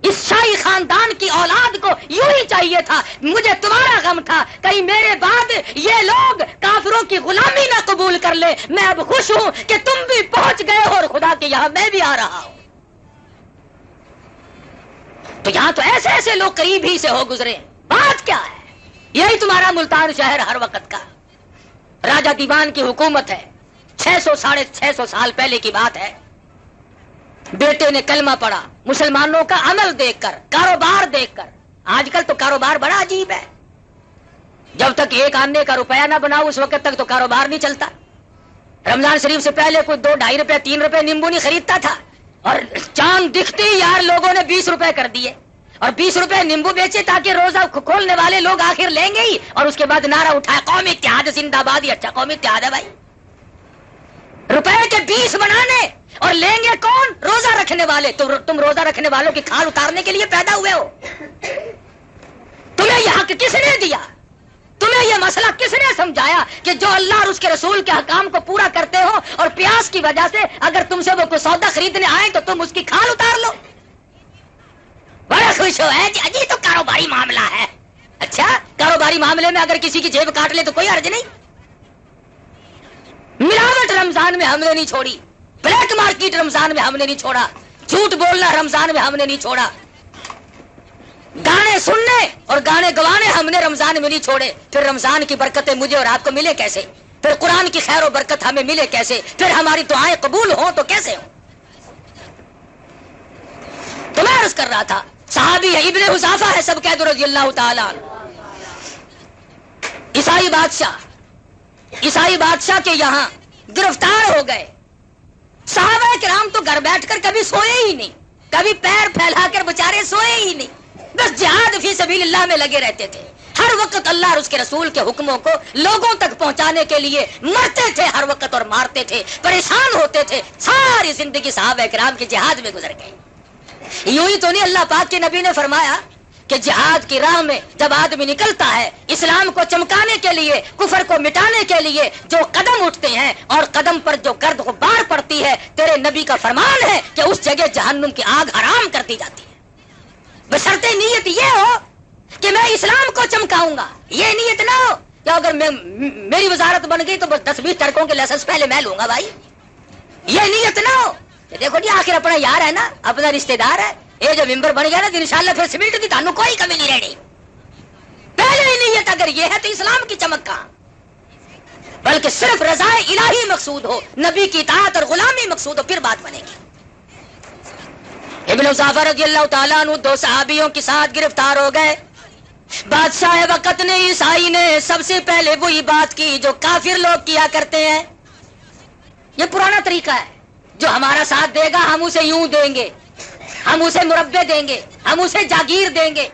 اس شاہی خاندان کی اولاد کو یوں ہی چاہیے تھا۔ مجھے تمہارا غم تھا کہیں میرے بعد یہ لوگ کافروں کی غلامی نہ قبول کر لے، میں اب خوش ہوں کہ تم بھی پہنچ گئے ہو اور خدا کے یہاں میں بھی آ رہا ہوں۔ تو یہاں تو ایسے ایسے لوگ قریب ہی سے ہو گزرے، بات کیا ہے؟ یہی تمہارا ملتان شہر ہر وقت کا راجہ دیوان کی حکومت ہے، 600 ساڑھے 600 سال پہلے کی بات ہے۔ بیٹے نے کلمہ پڑھا، مسلمانوں کا عمل دیکھ کر، کاروبار دیکھ کر۔ آج کل تو کاروبار بڑا عجیب ہے، جب تک 1 آنے کا روپیہ نہ بناؤ اس وقت تک تو کاروبار نہیں چلتا۔ رمضان شریف سے پہلے کوئی 2 ڈھائی روپے 3 روپے نیمبو نہیں خریدتا تھا، اور چاند دکھتے ہی یار لوگوں نے 20 روپے کر دیے، اور 20 روپے نیمبو بیچے تاکہ روزہ کھولنے والے لوگ آخر لیں گے ہی، اور اس کے بعد نعرہ اٹھایا قومی اتحاد زندہ باد۔ ہی اچھا قومی اتحاد ہے بھائی، روپے کے 20 بنانے اور لیں گے کون؟ روزہ رکھنے والے۔ تو تم روزہ رکھنے والوں کی کھال اتارنے کے لیے پیدا ہوئے ہو؟ تمہیں یہ حق کس نے دیا؟ تمہیں یہ مسئلہ کس نے سمجھایا کہ جو اللہ اور اس کے رسول کے حکام کو پورا کرتے ہو اور پیاس کی وجہ سے اگر تم سے وہ کوئی سودا خریدنے آئے تو تم اس کی کھال اتار لو؟ بڑے خوش خوش ہو ہے جی تو کاروباری معاملہ ہے. اچھا کاروباری معاملے میں اگر کسی کی جیب کاٹ لے تو کوئی حرج نہیں. ملاوٹ رمضان میں ہم نے نہیں چھوڑی, بلیک مارکیٹ رمضان میں ہم نے نہیں چھوڑا, جھوٹ بولنا رمضان میں ہم نے نہیں چھوڑا, گانے سننے اور گانے گوانے ہم نے رمضان میں نہیں چھوڑے. پھر رمضان کی برکتیں مجھے اور آپ کو ملے کیسے؟ پھر قرآن کی خیر و برکت ہمیں ملے کیسے؟ پھر ہماری دعائیں قبول ہوں تو کیسے ہوں؟ تو میں عرض کر رہا تھا صحابی ہے, ابن حذافہ ہے سب قید رضی اللہ تعالی عنہ. عیسائی بادشاہ کے یہاں گرفتار ہو گئے. صحابہ کرام تو گھر بیٹھ کر کبھی سوئے ہی نہیں, کبھی پیر پھیلا کر بےچارے سوئے ہی نہیں, بس جہاد فی سبیل اللہ میں لگے رہتے تھے. ہر وقت اللہ اور اس کے رسول کے حکموں کو لوگوں تک پہنچانے کے لیے مرتے تھے ہر وقت اور مارتے تھے, پریشان ہوتے تھے. ساری زندگی صحابہ کرام کے جہاد میں گزر گئی. یوں ہی تو نہیں اللہ پاک کے نبی نے فرمایا کہ جہاد کی راہ میں جب آدمی نکلتا ہے اسلام کو چمکانے کے لیے, کفر کو مٹانے کے لیے جو قدم اٹھتے ہیں اور قدم پر جو گرد غبار پڑتی ہے, تیرے نبی کا فرمان ہے کہ اس جگہ جہنم کی آگ حرام کر دی جاتی ہے. بشرطے نیت یہ ہو کہ میں اسلام کو چمکاؤں گا. یہ نیت نہ ہو کہ اگر میری وزارت بن گئی تو بس 10-20 ٹرکوں کے لائسنس پہلے میں لوں گا بھائی. یہ نیت نہ ہو کہ دیکھو جی آخر اپنا یار ہے نا, اپنا رشتہ دار ہے, یہ جو ممبر بن گیا نا تو انشاءاللہ پھر سیمنٹ کی تانوں کوئی کمی نہیں رہنی. پہلے ہی نیت اگر یہ ہے تو اسلام کی چمک کہاں, بلکہ صرف رضا الہی مقصود ہو, نبی کی اطاعت اور غلامی مقصود ہو, پھر بات بنے گی. ابن حذافہ رضی اللہ تعالیٰ عنہ 2 صحابیوں کے ساتھ گرفتار ہو گئے. بادشاہ وقت نے, عیسائی نے سب سے پہلے وہی بات کی جو کافر لوگ کیا کرتے ہیں. یہ پرانا طریقہ ہے, جو ہمارا ساتھ دے گا ہم اسے یوں دیں گے, ہم اسے مربے دیں گے, ہم اسے جاگیر دیں گے,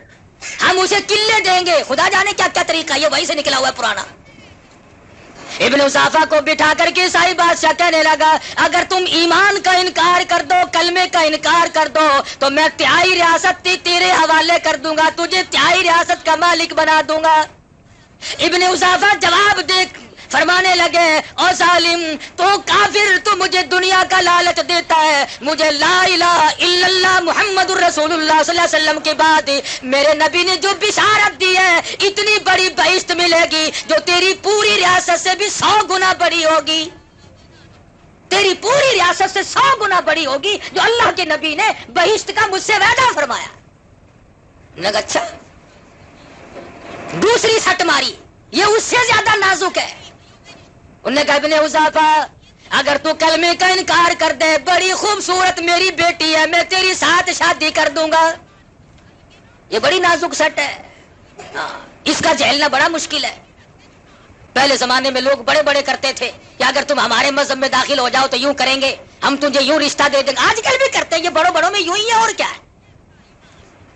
ہم اسے قلعے دیں گے. خدا جانے کیا کیا طریقہ, یہ وہی سے نکلا ہوا ہے پرانا. ابن حذافہ کو بٹھا کر کے عیسائی بادشاہ کہنے لگا اگر تم ایمان کا انکار کر دو, کلمے کا انکار کر دو تو میں 3 ریاست تیرے حوالے کر دوں گا, تجھے 3 ریاست کا مالک بنا دوں گا. ابن حذافہ جواب دے فرمانے لگے او ظالم, تو کافر, تو مجھے دنیا کا لالچ دیتا ہے, مجھے لا الہ الا اللہ محمد الرسول اللہ صلی اللہ علیہ وسلم کے بعد میرے نبی نے جو بشارت دی ہے اتنی بڑی بہشت ملے گی جو تیری پوری ریاست سے بھی 100 گنا بڑی ہوگی, تیری پوری ریاست سے 100 گنا بڑی ہوگی جو اللہ کے نبی نے بہشت کا مجھ سے وعدہ فرمایا. اچھا دوسری سٹ ماری, یہ اس سے زیادہ نازک ہے. انہوں نے کہا ابن حذافہ اگر تو کلمے کا انکار کر دے, بڑی خوبصورت میری بیٹی ہے, میں تیری ساتھ شادی کر دوں گا. یہ بڑی نازک سٹ ہے, اس کا جھیلنا بڑا مشکل ہے. پہلے زمانے میں لوگ بڑے بڑے کرتے تھے کہ اگر تم ہمارے مذہب میں داخل ہو جاؤ تو یوں کریں گے, ہم تجھے یوں رشتہ دے دیں گے. آج کل بھی کرتے ہیں, یہ بڑوں بڑوں میں یوں ہی ہے, اور کیا ہے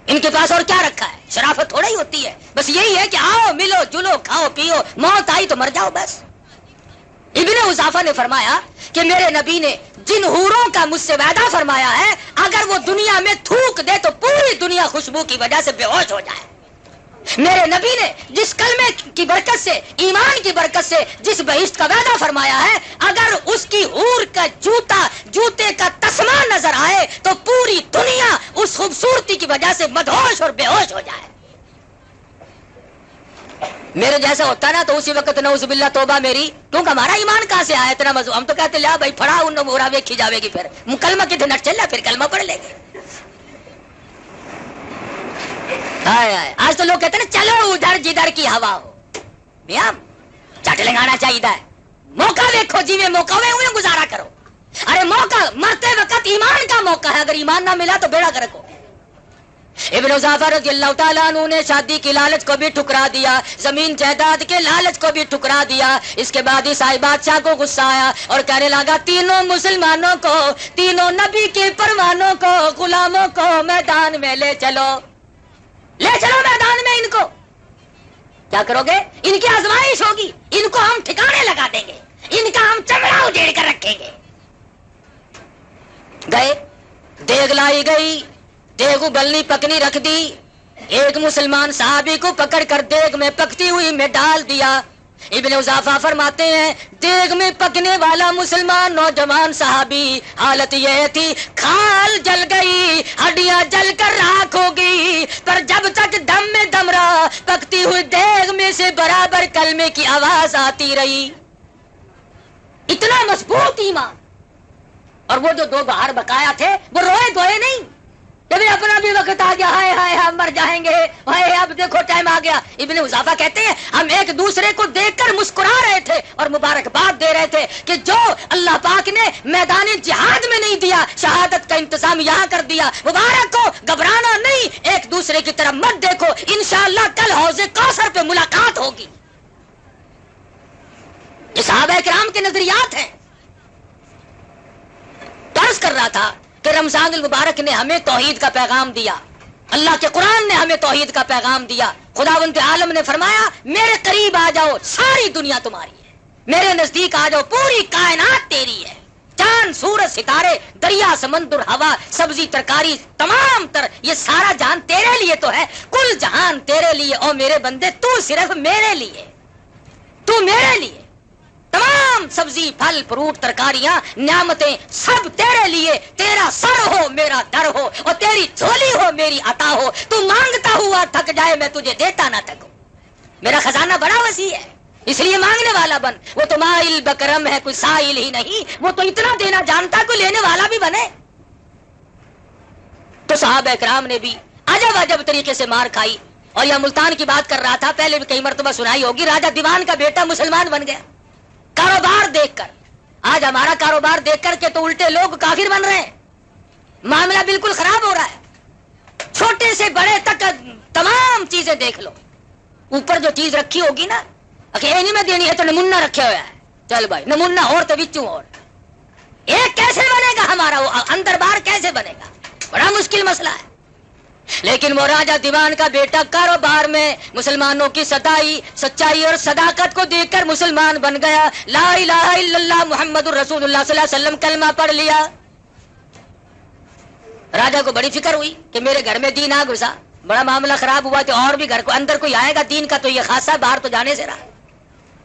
ان کے پاس, اور کیا رکھا ہے؟ شرافت تھوڑا ہی ہوتی ہے, بس یہی ہے کہ آؤ ملو جلو کھاؤ پیو, موت آئی تو مر جاؤ بس. ابن حذافہ نے فرمایا کہ میرے نبی نے جن حوروں کا مجھ سے وعدہ فرمایا ہے اگر وہ دنیا میں تھوک دے تو پوری دنیا خوشبو کی وجہ سے بے ہوش ہو جائے. میرے نبی نے جس کلمے کی برکت سے, ایمان کی برکت سے جس بہشت کا وعدہ فرمایا ہے, اگر اس کی حور کا جوتے کا تسمہ نظر آئے تو پوری دنیا اس خوبصورتی کی وجہ سے مدہوش اور بے ہوش ہو جائے. میرے جیسا ہوتا نا تو اسی وقت نعوذ باللہ توبہ میری, کیونکہ ہمارا ایمان کہاں سے آیا اتنا مزہ. ہم تو کہتے لیا بھائی پڑھا ان مورا ویکھی جاوے گی, پھر کلمہ کتنے نٹ چل رہا, پھر کلمہ پڑھ لے گے. آج تو لوگ کہتے ہیں نا چلو ادھر جدھر کی ہوا ہو, میاں چٹ لگانا چاہیے. موقع دیکھو جی میں موقع ہوئے گزارا کرو. ارے موقع مرتے وقت ایمان کا موقع ہے, اگر ایمان نہ ملا تو بیڑا گرک ہو. ابن حذافہ رضی اللہ تعالیٰ عنہ نے شادی کی لالچ کو بھی ٹھکرا دیا, زمین جائیداد کے لالچ کو بھی ٹھکرا دیا. اس کے بعد عیسائی بادشاہ کو غصہ آیا اور کہنے لگا تینوں مسلمانوں کو, تینوں نبی کے پروانوں کو, غلاموں کو میدان میں لے چلو, لے چلو میدان میں. ان کو کیا کرو گے؟ ان کی آزمائش ہوگی, ان کو ہم ٹھکانے لگا دیں گے, ان کا ہم چمڑا اجیڑ کر رکھیں گے. گئے, دیگ لائی گئی, دیگ ابلنی پکنی رکھ دی. ایک مسلمان صحابی کو پکڑ کر دیگ میں پکتی ہوئی میں ڈال دیا. ابن اضافہ فرماتے ہیں دیگ میں پکنے والا مسلمان نوجوان صحابی حالت یہ تھی کھال جل گئی ہڈیاں جل کر راکھ ہو گئی پر جب تک دم میں دم رہا پکتی ہوئی دیگ میں سے برابر کلمے کی آواز آتی رہی. اتنا مضبوط ایمان. اور وہ جو 2 بہار بقایا تھے وہ روئے دھوئے نہیں. جب اپنا بھی وقت آ گیا ہائے ہائے ہم مر جائیں گے ہائے اب دیکھو ٹائم آ گیا. ابن حذافہ کہتے ہیں ہم ایک دوسرے کو دیکھ کر مسکرا رہے تھے اور مبارکباد دے رہے تھے کہ جو اللہ پاک نے میدان جہاد میں نہیں دیا شہادت کا انتظام یہاں کر دیا. مبارک کو گھبرانا نہیں. ایک دوسرے کی طرف مت دیکھو. انشاءاللہ کل حوض کوثر پہ ملاقات ہوگی. یہ صحابہ کرام کے نظریات ہیں. عرض کر رہا تھا کہ رمضان المبارک نے ہمیں توحید کا پیغام دیا. اللہ کے قرآن نے ہمیں توحید کا پیغام دیا. خداوند عالم نے فرمایا میرے قریب آ جاؤ ساری دنیا تمہاری ہے. میرے نزدیک آ جاؤ پوری کائنات تیری ہے. چاند سورج ستارے دریا سمندر ہوا سبزی ترکاری تمام تر یہ سارا جہان تیرے لیے تو ہے. کل جہان تیرے لیے او میرے بندے تو صرف میرے لیے. تو میرے لیے تمام سبزی پھل فروٹ ترکاریاں نعمتیں سب تیرے لیے. تیرا سر ہو میرا در ہو اور تیری جھولی ہو میری عطا ہو. تو مانگتا ہوا تھک جائے میں تجھے دیتا نہ تھکوں. میرا خزانہ بڑا وسیع ہے اس لیے مانگنے والا بن. وہ تو مائل بکرم ہے کوئی سائل ہی نہیں. وہ تو اتنا دینا جانتا کوئی لینے والا بھی بنے. تو صحابہ کرام نے بھی عجب عجب طریقے سے مار کھائی. اور یہ ملتان کی بات کر رہا تھا پہلے بھی کئی مرتبہ سنائی ہوگی. راجہ دیوان کا بیٹا مسلمان بن گیا کاروبار دیکھ کر. آج ہمارا کاروبار دیکھ کر کے تو الٹے لوگ کافر بن رہے ہیں. معاملہ بالکل خراب ہو رہا ہے. چھوٹے سے بڑے تک تمام چیزیں دیکھ لو. اوپر جو چیز رکھی ہوگی نا نہیں میں دینی ہے تو نمونہ رکھا ہوا ہے. چل بھائی نمونہ اور تو بچوں اور ایک کیسے بنے گا ہمارا وہ اندر باہر کیسے بنے گا. بڑا مشکل مسئلہ ہے. لیکن وہ راجہ دیوان کا بیٹا کاروبار میں مسلمانوں کی سچائی اور صداقت کو دیکھ کر مسلمان بن گیا. لا الہ الا اللہ محمد الرسول اللہ صلی اللہ علیہ وسلم کلمہ پڑھ لیا. راجہ کو بڑی فکر ہوئی کہ میرے گھر میں دین آ گھسا. بڑا معاملہ خراب ہوا تو اور بھی گھر کو اندر کوئی آئے گا دین کا تو یہ خاصا باہر تو جانے سے رہا.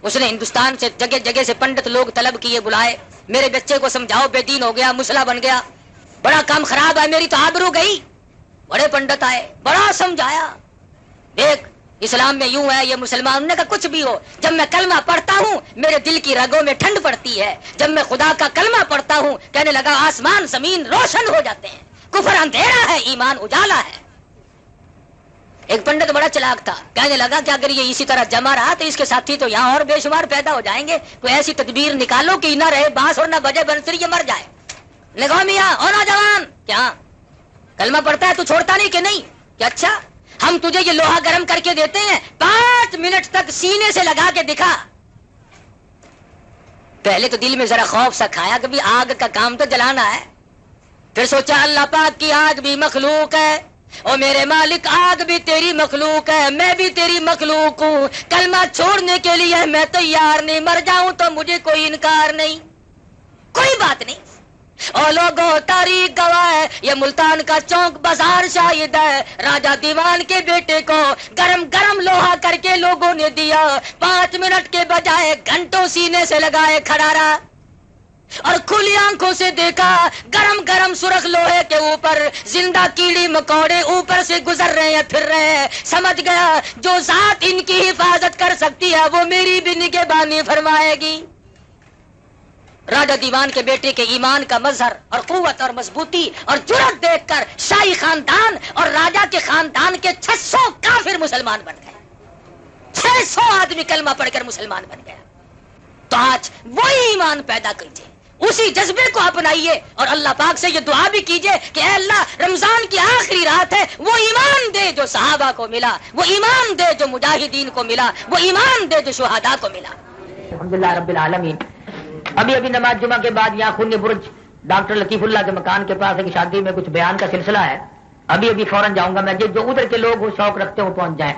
اس نے ہندوستان سے جگہ جگہ سے پنڈت لوگ طلب کیے بلائے. میرے بچے کو سمجھاؤ بے دین ہو گیا مسلح بن گیا بڑا کام خراب ہے میری تو آبرو گئی. بڑے پنڈت آئے بڑا سمجھایا. دیکھ اسلام میں یوں ہے یہ مسلمان نے کہا کچھ بھی ہو جب میں کلمہ پڑھتا ہوں میرے دل کی رگوں میں ٹھنڈ پڑتی ہے. جب میں خدا کا کلمہ پڑھتا ہوں کہنے لگا آسمان زمین روشن ہو جاتے ہیں. کفر اندھیرا ہے ایمان اجالا ہے. ایک پنڈت بڑا چلاک تھا کہنے لگا کہ اگر یہ اسی طرح جمع رہا تو اس کے ساتھی تو یہاں اور بے شمار پیدا ہو جائیں گے. کوئی ایسی تدبیر نکالو کہ نہ رہے بانس اور نہ بجے بنسری یہ مر جائے. لگا میاں اور نوجوان کیا کلمہ پڑھتا ہے تو چھوڑتا نہیں کہ نہیں کہ اچھا ہم تجھے یہ لوہا گرم کر کے دیتے ہیں 5 منٹ تک سینے سے لگا کے دکھا. پہلے تو دل میں ذرا خوف سا کھایا کہ آگ کا کام تو جلانا ہے. پھر سوچا اللہ پاک کی آگ بھی مخلوق ہے اور میرے مالک آگ بھی تیری مخلوق ہے میں بھی تیری مخلوق ہوں. کلمہ چھوڑنے کے لیے میں تیار نہیں. مر جاؤں تو مجھے کوئی انکار نہیں. کوئی بات نہیں. اور لوگوں تاریخ گواہ ہے یہ ملتان کا چوک بازار شاہد ہے. راجہ دیوان کے بیٹے کو گرم گرم لوہا کر کے لوگوں نے دیا. 5 منٹ کے بجائے گھنٹوں سینے سے لگائے کھڑا رہا اور کھلی آنکھوں سے دیکھا گرم گرم سرخ لوہے کے اوپر زندہ کیڑی مکوڑے اوپر سے گزر رہے ہیں پھر رہے ہیں. سمجھ گیا جو ذات ان کی حفاظت کر سکتی ہے وہ میری بھی نگہبانی فرمائے گی. راجہ دیوان کے بیٹے کے ایمان کا مظہر اور قوت اور مضبوطی اور جرأت دیکھ کر شاہی خاندان اور راجہ کے خاندان کے 600 کافر مسلمان بن گئے. 600 آدمی کلمہ پڑھ کر مسلمان بن گیا. تو آج وہی ایمان پیدا کیجیے اسی جذبے کو اپنائیے اور اللہ پاک سے یہ دعا بھی کیجیے کہ اے اللہ رمضان کی آخری رات ہے وہ ایمان دے جو صحابہ کو ملا وہ ایمان دے جو مجاہدین کو ملا وہ ایمان دے جو شہداء کو ملا. الحمدللہ رب العالمین. ابھی نماز جمعہ کے بعد یہاں خن برج ڈاکٹر لطیف اللہ کے مکان کے پاس ایک شادی میں کچھ بیان کا سلسلہ ہے. ابھی فوراً جاؤں گا میں. جو ادھر کے لوگ وہ شوق رکھتے ہو پہنچ جائیں.